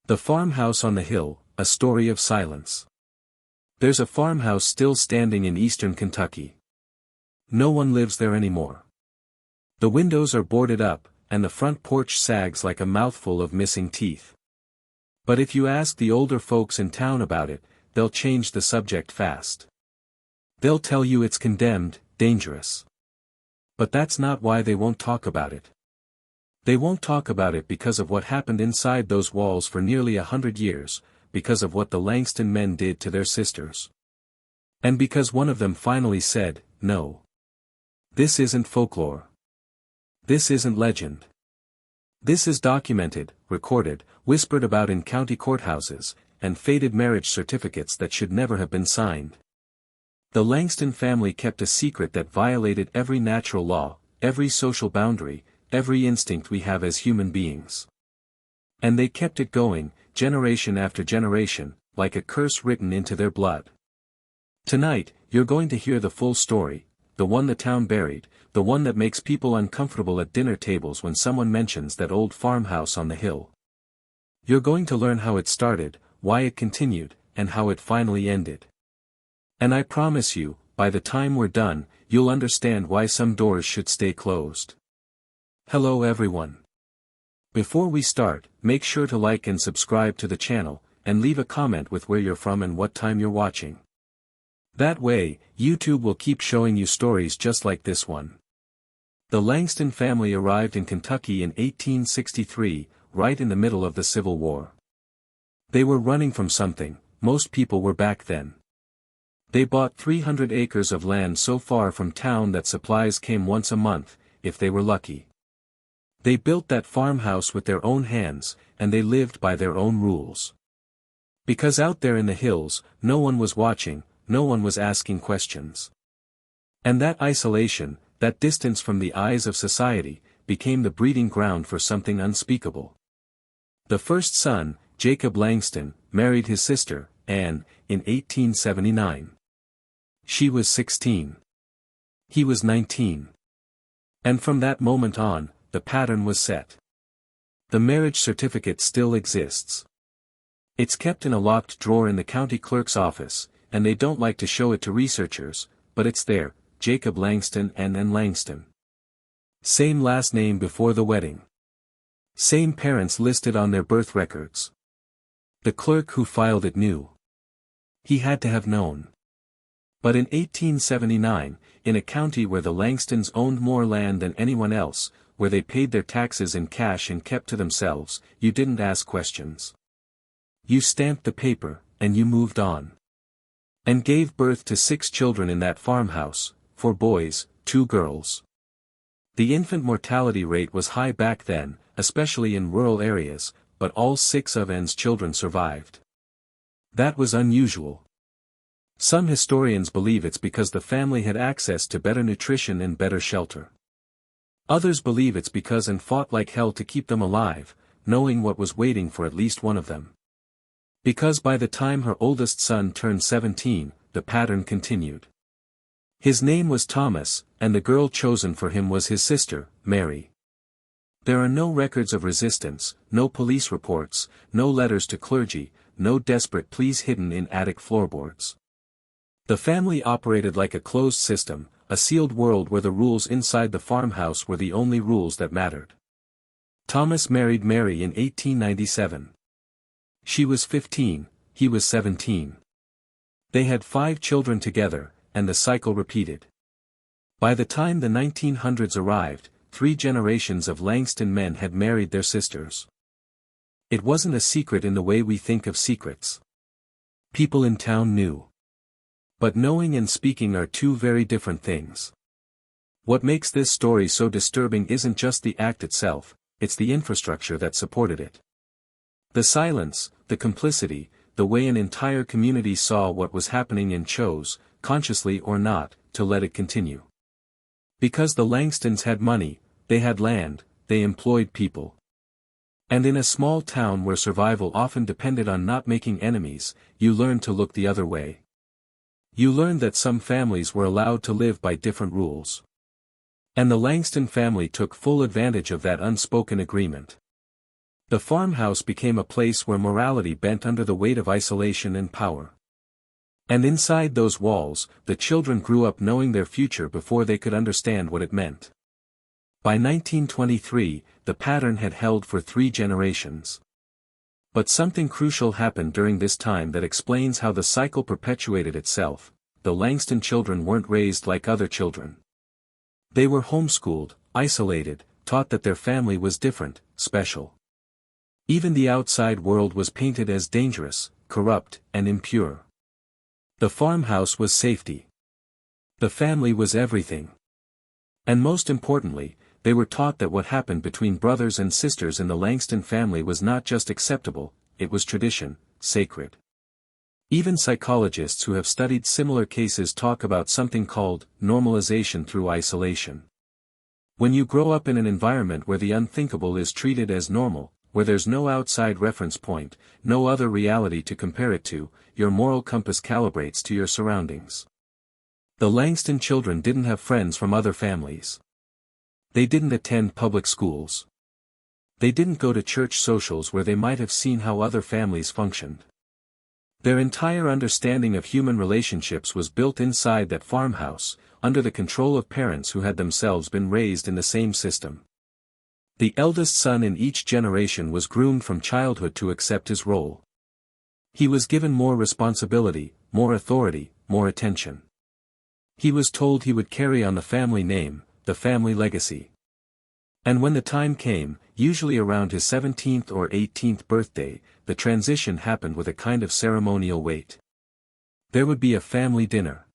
The farmhouse on the hill, a story of silence. There's a farmhouse still standing in eastern Kentucky. No one lives there anymore. The windows are boarded up, and the front porch sags like a mouthful of missing teeth. But if you ask the older folks in town about it, they'll change the subject fast. They'll tell you it's condemned, dangerous. But that's not why they won't talk about it. They won't talk about it because of what happened inside those walls for nearly 100 years, because of what the Langston men did to their sisters. And because one of them finally said, no. This isn't folklore. This isn't legend. This is documented, recorded, whispered about in county courthouses, and faded marriage certificates that should never have been signed. The Langston family kept a secret that violated every natural law, every social boundary, every instinct we have as human beings. And they kept it going, generation after generation, like a curse written into their blood. Tonight, you're going to hear the full story, the one the town buried, the one that makes people uncomfortable at dinner tables when someone mentions that old farmhouse on the hill. You're going to learn how it started, why it continued, and how it finally ended. And I promise you, by the time we're done, you'll understand why some doors should stay closed. Hello everyone. Before we start, make sure to like and subscribe to the channel, and leave a comment with where you're from and what time you're watching. That way, YouTube will keep showing you stories just like this one. The Langston family arrived in Kentucky in 1863, right in the middle of the Civil War. They were running from something, most people were back then. They bought 300 acres of land so far from town that supplies came once a month, if they were lucky. They built that farmhouse with their own hands, and they lived by their own rules. Because out there in the hills, no one was watching, no one was asking questions. And that isolation, that distance from the eyes of society, became the breeding ground for something unspeakable. The first son, Jacob Langston, married his sister, Anne, in 1879. She was 16. He was 19. And from that moment on, the pattern was set. The marriage certificate still exists. It's kept in a locked drawer in the county clerk's office, and they don't like to show it to researchers, but it's there, Jacob Langston and Anne Langston. Same last name before the wedding. Same parents listed on their birth records. The clerk who filed it knew. He had to have known. But in 1879, in a county where the Langstons owned more land than anyone else, where they paid their taxes in cash and kept to themselves, you didn't ask questions. You stamped the paper, and you moved on. And gave birth to 6 children in that farmhouse, 4 boys, 2 girls. The infant mortality rate was high back then, especially in rural areas, but all 6 of Anne's children survived. That was unusual. Some historians believe it's because the family had access to better nutrition and better shelter. Others believe it's because Anne fought like hell to keep them alive, knowing what was waiting for at least one of them. Because by the time her oldest son turned 17, the pattern continued. His name was Thomas, and the girl chosen for him was his sister, Mary. There are no records of resistance, no police reports, no letters to clergy, no desperate pleas hidden in attic floorboards. The family operated like a closed system, a sealed world where the rules inside the farmhouse were the only rules that mattered. Thomas married Mary in 1897. She was 15, he was 17. They had 5 children together, and the cycle repeated. By the time the 1900s arrived, 3 generations of Langston men had married their sisters. It wasn't a secret in the way we think of secrets. People in town knew. But knowing and speaking are 2 very different things. What makes this story so disturbing isn't just the act itself, it's the infrastructure that supported it. The silence, the complicity, the way an entire community saw what was happening and chose, consciously or not, to let it continue. Because the Langstons had money, they had land, they employed people. And in a small town where survival often depended on not making enemies, you learned to look the other way. You learned that some families were allowed to live by different rules. And the Langston family took full advantage of that unspoken agreement. The farmhouse became a place where morality bent under the weight of isolation and power. And inside those walls, the children grew up knowing their future before they could understand what it meant. By 1923, the pattern had held for 3 generations. But something crucial happened during this time that explains how the cycle perpetuated itself. The Langston children weren't raised like other children. They were homeschooled, isolated, taught that their family was different, special. Even the outside world was painted as dangerous, corrupt, and impure. The farmhouse was safety. The family was everything. And most importantly, they were taught that what happened between brothers and sisters in the Langston family was not just acceptable, it was tradition, sacred. Even psychologists who have studied similar cases talk about something called normalization through isolation. When you grow up in an environment where the unthinkable is treated as normal, where there's no outside reference point, no other reality to compare it to, your moral compass calibrates to your surroundings. The Langston children didn't have friends from other families. They didn't attend public schools. They didn't go to church socials where they might have seen how other families functioned. Their entire understanding of human relationships was built inside that farmhouse, under the control of parents who had themselves been raised in the same system. The eldest son in each generation was groomed from childhood to accept his role. He was given more responsibility, more authority, more attention. He was told he would carry on the family name, the family legacy. And when the time came, usually around his 17th or 18th birthday, the transition happened with a kind of ceremonial weight. There would be a family dinner.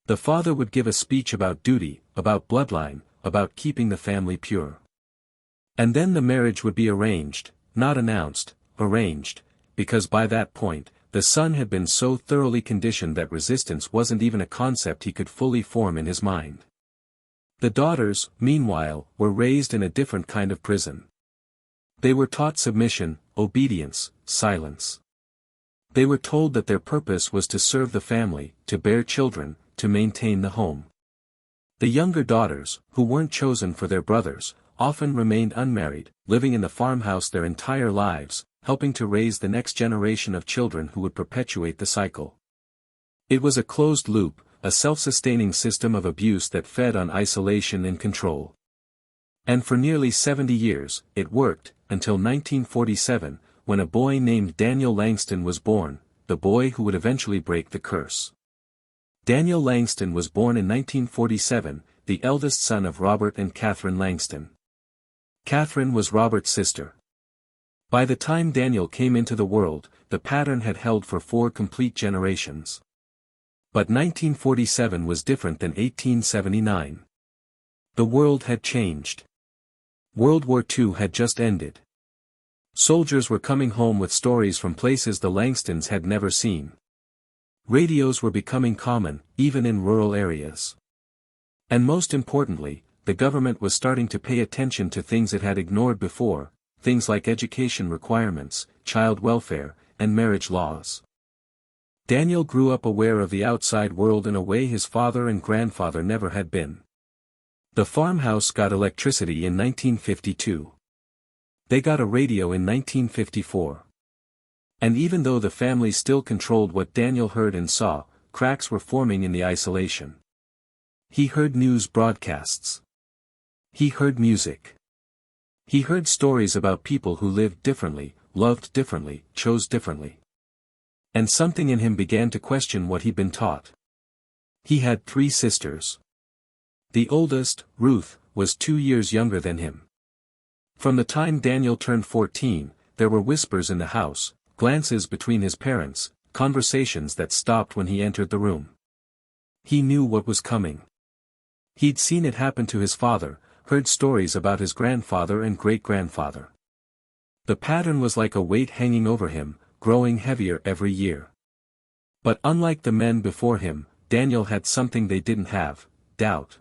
The father would give a speech about duty, about bloodline, about keeping the family pure. And then the marriage would be arranged, not announced, arranged, because by that point, the son had been so thoroughly conditioned that resistance wasn't even a concept he could fully form in his mind. The daughters, meanwhile, were raised in a different kind of prison. They were taught submission, obedience, silence. They were told that their purpose was to serve the family, to bear children, to maintain the home. The younger daughters, who weren't chosen for their brothers, often remained unmarried, living in the farmhouse their entire lives, helping to raise the next generation of children who would perpetuate the cycle. It was a closed loop, a self-sustaining system of abuse that fed on isolation and control. And for nearly 70 years, it worked, until 1947, when a boy named Daniel Langston was born, the boy who would eventually break the curse. Daniel Langston was born in 1947, the eldest son of Robert and Catherine Langston. Catherine was Robert's sister. By the time Daniel came into the world, the pattern had held for 4 complete generations. But 1947 was different than 1879. The world had changed. World War II had just ended. Soldiers were coming home with stories from places the Langstons had never seen. Radios were becoming common, even in rural areas. And most importantly, the government was starting to pay attention to things it had ignored before, things like education requirements, child welfare, and marriage laws. Daniel grew up aware of the outside world in a way his father and grandfather never had been. The farmhouse got electricity in 1952. They got a radio in 1954. And even though the family still controlled what Daniel heard and saw, cracks were forming in the isolation. He heard news broadcasts. He heard music. He heard stories about people who lived differently, loved differently, chose differently. And something in him began to question what he'd been taught. He had 3 sisters. The oldest, Ruth, was 2 years younger than him. From the time Daniel turned 14, there were whispers in the house, glances between his parents, conversations that stopped when he entered the room. He knew what was coming. He'd seen it happen to his father, heard stories about his grandfather and great-grandfather. The pattern was like a weight hanging over him, growing heavier every year. But unlike the men before him, Daniel had something they didn't have: doubt.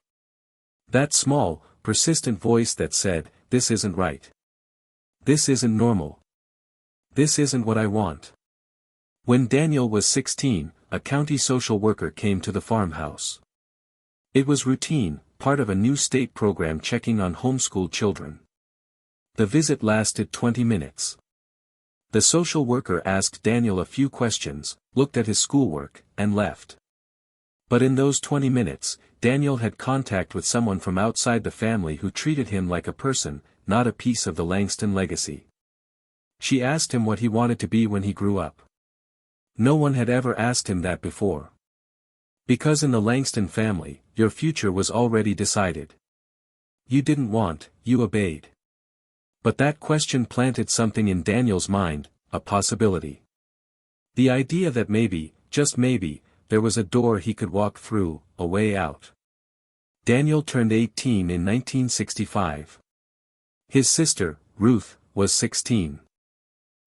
That small, persistent voice that said, "This isn't right. This isn't normal. This isn't what I want." When Daniel was 16, a county social worker came to the farmhouse. It was routine, part of a new state program checking on homeschooled children. The visit lasted 20 minutes. The social worker asked Daniel a few questions, looked at his schoolwork, and left. But in those 20 minutes, Daniel had contact with someone from outside the family who treated him like a person, not a piece of the Langston legacy. She asked him what he wanted to be when he grew up. No one had ever asked him that before. Because in the Langston family, your future was already decided. You didn't want, you obeyed. But that question planted something in Daniel's mind, a possibility. The idea that maybe, just maybe, there was a door he could walk through, a way out. Daniel turned 18 in 1965. His sister, Ruth, was 16.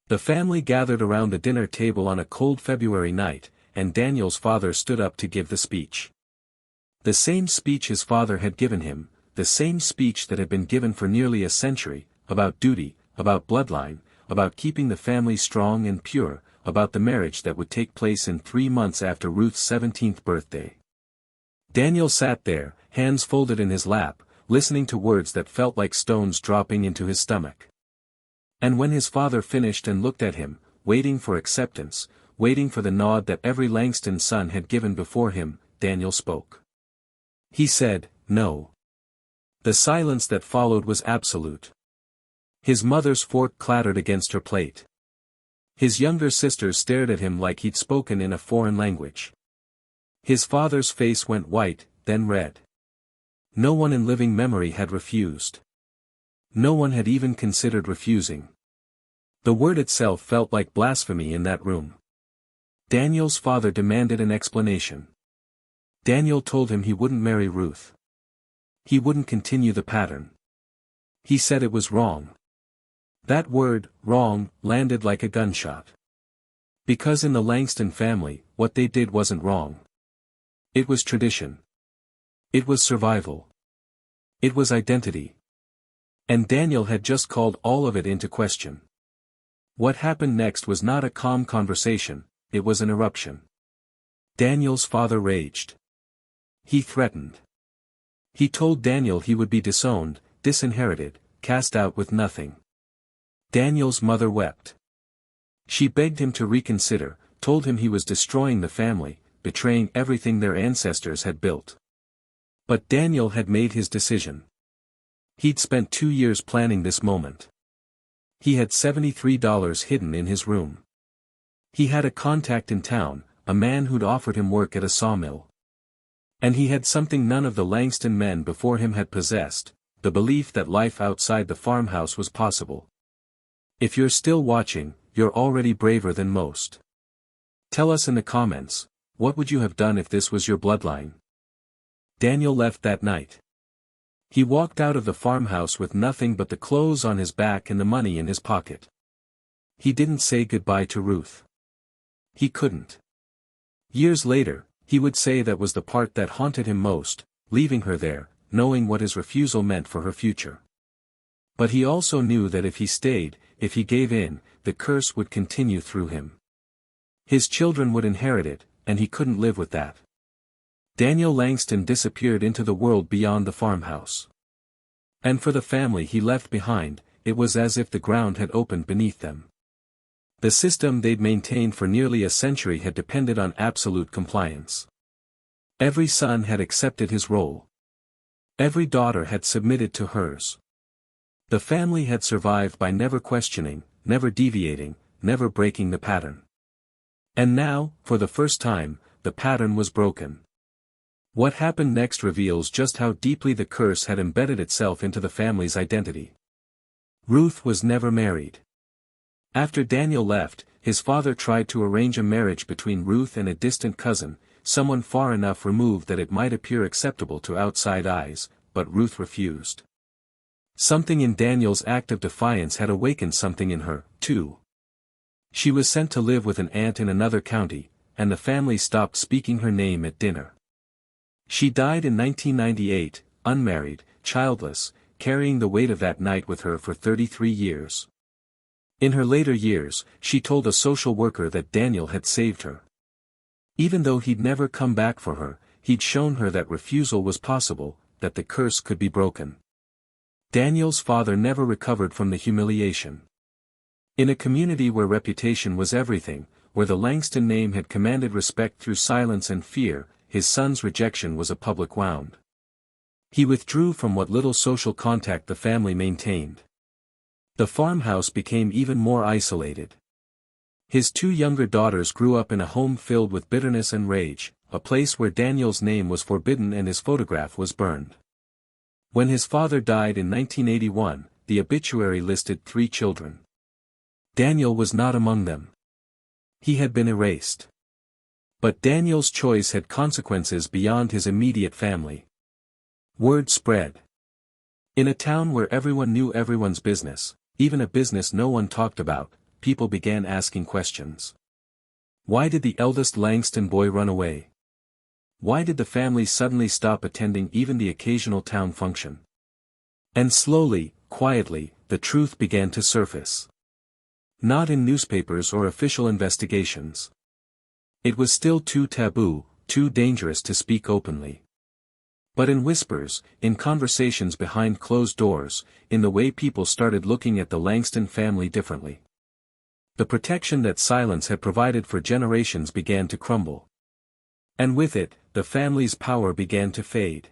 The family gathered around the dinner table on a cold February night, and Daniel's father stood up to give the speech. The same speech his father had given him, the same speech that had been given for nearly a century, about duty, about bloodline, about keeping the family strong and pure, about the marriage that would take place in 3 months after Ruth's 17th birthday. Daniel sat there, hands folded in his lap, listening to words that felt like stones dropping into his stomach. And when his father finished and looked at him, waiting for acceptance, waiting for the nod that every Langston son had given before him, Daniel spoke. He said, "No." The silence that followed was absolute. His mother's fork clattered against her plate. His younger sisters stared at him like he'd spoken in a foreign language. His father's face went white, then red. No one in living memory had refused. No one had even considered refusing. The word itself felt like blasphemy in that room. Daniel's father demanded an explanation. Daniel told him he wouldn't marry Ruth. He wouldn't continue the pattern. He said it was wrong. That word, wrong, landed like a gunshot. Because in the Langston family, what they did wasn't wrong. It was tradition. It was survival. It was identity. And Daniel had just called all of it into question. What happened next was not a calm conversation, it was an eruption. Daniel's father raged. He threatened. He told Daniel he would be disowned, disinherited, cast out with nothing. Daniel's mother wept. She begged him to reconsider, told him he was destroying the family, betraying everything their ancestors had built. But Daniel had made his decision. He'd spent 2 years planning this moment. He had $73 hidden in his room. He had a contact in town, a man who'd offered him work at a sawmill. And he had something none of the Langston men before him had possessed, the belief that life outside the farmhouse was possible. If you're still watching, you're already braver than most. Tell us in the comments, what would you have done if this was your bloodline? Daniel left that night. He walked out of the farmhouse with nothing but the clothes on his back and the money in his pocket. He didn't say goodbye to Ruth. He couldn't. Years later, he would say that was the part that haunted him most, leaving her there, knowing what his refusal meant for her future. But he also knew that if he stayed, if he gave in, the curse would continue through him. His children would inherit it, and he couldn't live with that. Daniel Langston disappeared into the world beyond the farmhouse. And for the family he left behind, it was as if the ground had opened beneath them. The system they'd maintained for nearly a century had depended on absolute compliance. Every son had accepted his role. Every daughter had submitted to hers. The family had survived by never questioning, never deviating, never breaking the pattern. And now, for the first time, the pattern was broken. What happened next reveals just how deeply the curse had embedded itself into the family's identity. Ruth was never married. After Daniel left, his father tried to arrange a marriage between Ruth and a distant cousin, someone far enough removed that it might appear acceptable to outside eyes, but Ruth refused. Something in Daniel's act of defiance had awakened something in her, too. She was sent to live with an aunt in another county, and the family stopped speaking her name at dinner. She died in 1998, unmarried, childless, carrying the weight of that night with her for 33 years. In her later years, she told a social worker that Daniel had saved her. Even though he'd never come back for her, he'd shown her that refusal was possible, that the curse could be broken. Daniel's father never recovered from the humiliation. In a community where reputation was everything, where the Langston name had commanded respect through silence and fear, his son's rejection was a public wound. He withdrew from what little social contact the family maintained. The farmhouse became even more isolated. His two younger daughters grew up in a home filled with bitterness and rage, a place where Daniel's name was forbidden and his photograph was burned. When his father died in 1981, the obituary listed 3 children. Daniel was not among them. He had been erased. But Daniel's choice had consequences beyond his immediate family. Word spread. In a town where everyone knew everyone's business, even a business no one talked about, people began asking questions. Why did the eldest Langston boy run away? Why did the family suddenly stop attending even the occasional town function? And slowly, quietly, the truth began to surface. Not in newspapers or official investigations. It was still too taboo, too dangerous to speak openly. But in whispers, in conversations behind closed doors, in the way people started looking at the Langston family differently. The protection that silence had provided for generations began to crumble. And with it, the family's power began to fade.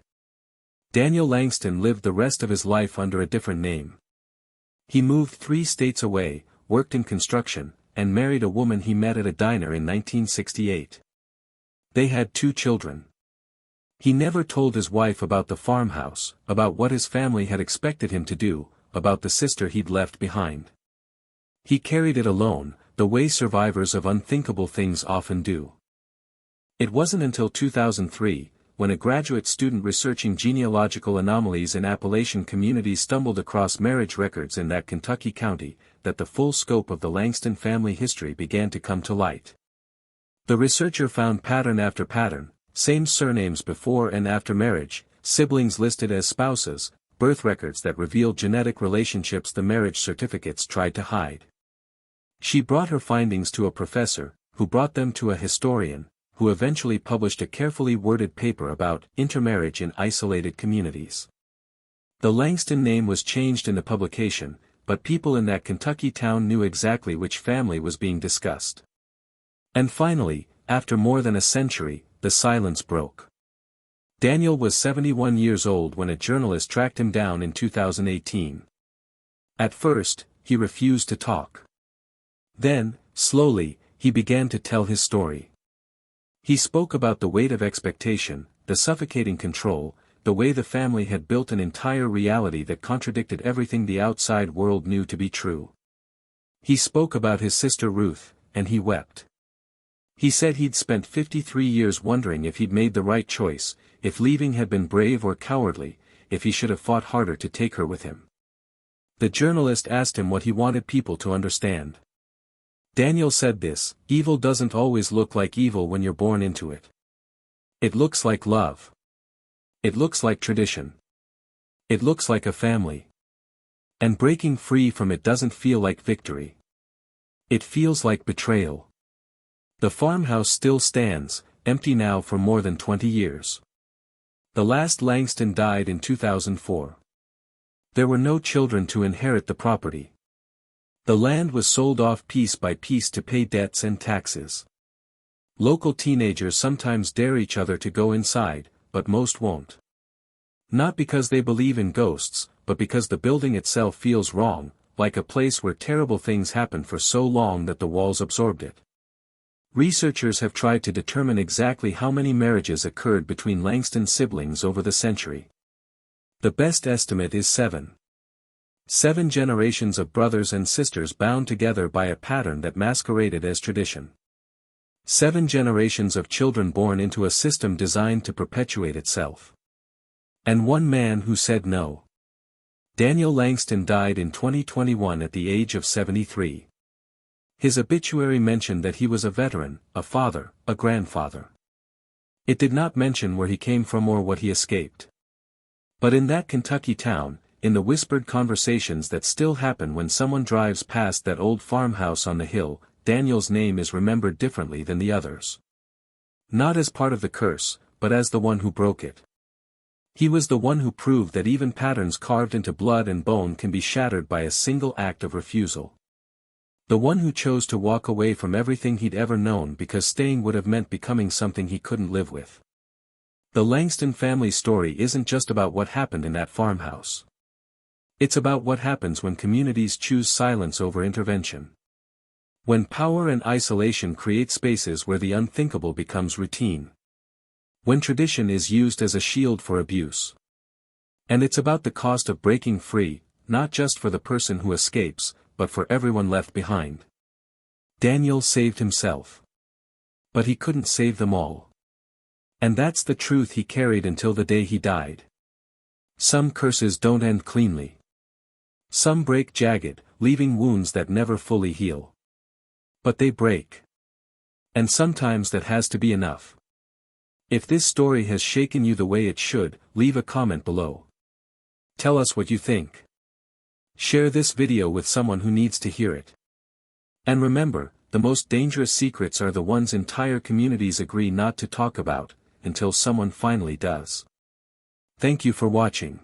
Daniel Langston lived the rest of his life under a different name. He moved 3 states away, worked in construction, and married a woman he met at a diner in 1968. They had 2 children. He never told his wife about the farmhouse, about what his family had expected him to do, about the sister he'd left behind. He carried it alone, the way survivors of unthinkable things often do. It wasn't until 2003, when a graduate student researching genealogical anomalies in Appalachian communities stumbled across marriage records in that Kentucky county, that the full scope of the Langston family history began to come to light. The researcher found pattern after pattern, same surnames before and after marriage, siblings listed as spouses, birth records that revealed genetic relationships the marriage certificates tried to hide. She brought her findings to a professor, who brought them to a historian, who eventually published a carefully worded paper about intermarriage in isolated communities. The Langston name was changed in the publication, but people in that Kentucky town knew exactly which family was being discussed. And finally, after more than a century, the silence broke. Daniel was 71 years old when a journalist tracked him down in 2018. At first, he refused to talk. Then, slowly, he began to tell his story. He spoke about the weight of expectation, the suffocating control, the way the family had built an entire reality that contradicted everything the outside world knew to be true. He spoke about his sister Ruth, and he wept. He said he'd spent 53 years wondering if he'd made the right choice, if leaving had been brave or cowardly, if he should have fought harder to take her with him. The journalist asked him what he wanted people to understand. Daniel said this: evil doesn't always look like evil when you're born into it. It looks like love. It looks like tradition. It looks like a family. And breaking free from it doesn't feel like victory. It feels like betrayal. The farmhouse still stands, empty now for more than 20 years. The last Langston died in 2004. There were no children to inherit the property. The land was sold off piece by piece to pay debts and taxes. Local teenagers sometimes dare each other to go inside, but most won't. Not because they believe in ghosts, but because the building itself feels wrong, like a place where terrible things happened for so long that the walls absorbed it. Researchers have tried to determine exactly how many marriages occurred between Langston siblings over the century. The best estimate is 7. 7 generations of brothers and sisters bound together by a pattern that masqueraded as tradition. 7 generations of children born into a system designed to perpetuate itself. And 1 man who said no. Daniel Langston died in 2021 at the age of 73. His obituary mentioned that he was a veteran, a father, a grandfather. It did not mention where he came from or what he escaped. But in that Kentucky town, in the whispered conversations that still happen when someone drives past that old farmhouse on the hill, Daniel's name is remembered differently than the others. Not as part of the curse, but as the one who broke it. He was the one who proved that even patterns carved into blood and bone can be shattered by a single act of refusal. The one who chose to walk away from everything he'd ever known because staying would have meant becoming something he couldn't live with. The Langston family story isn't just about what happened in that farmhouse. It's about what happens when communities choose silence over intervention. When power and isolation create spaces where the unthinkable becomes routine. When tradition is used as a shield for abuse. And it's about the cost of breaking free, not just for the person who escapes, but for everyone left behind. Daniel saved himself. But he couldn't save them all. And that's the truth he carried until the day he died. Some curses don't end cleanly. Some break jagged, leaving wounds that never fully heal. But they break. And sometimes that has to be enough. If this story has shaken you the way it should, leave a comment below. Tell us what you think. Share this video with someone who needs to hear it. And remember, the most dangerous secrets are the ones entire communities agree not to talk about, until someone finally does. Thank you for watching.